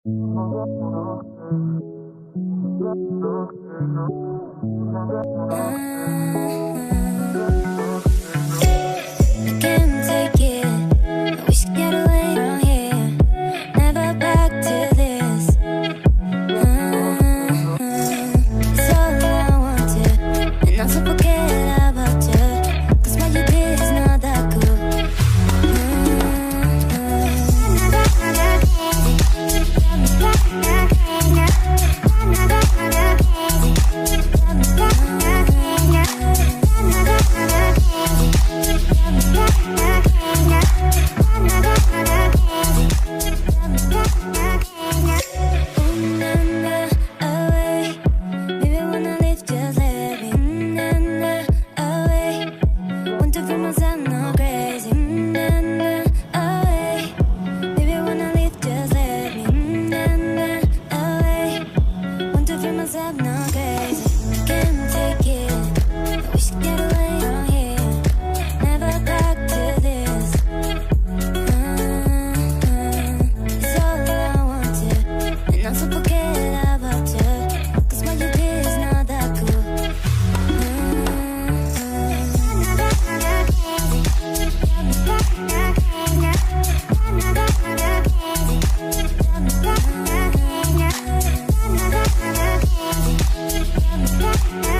Can't take it. I wish I get away from here. Never back to this. It's all I wanted, and also forget about you. 'Cause what you did is not that cool. Yeah.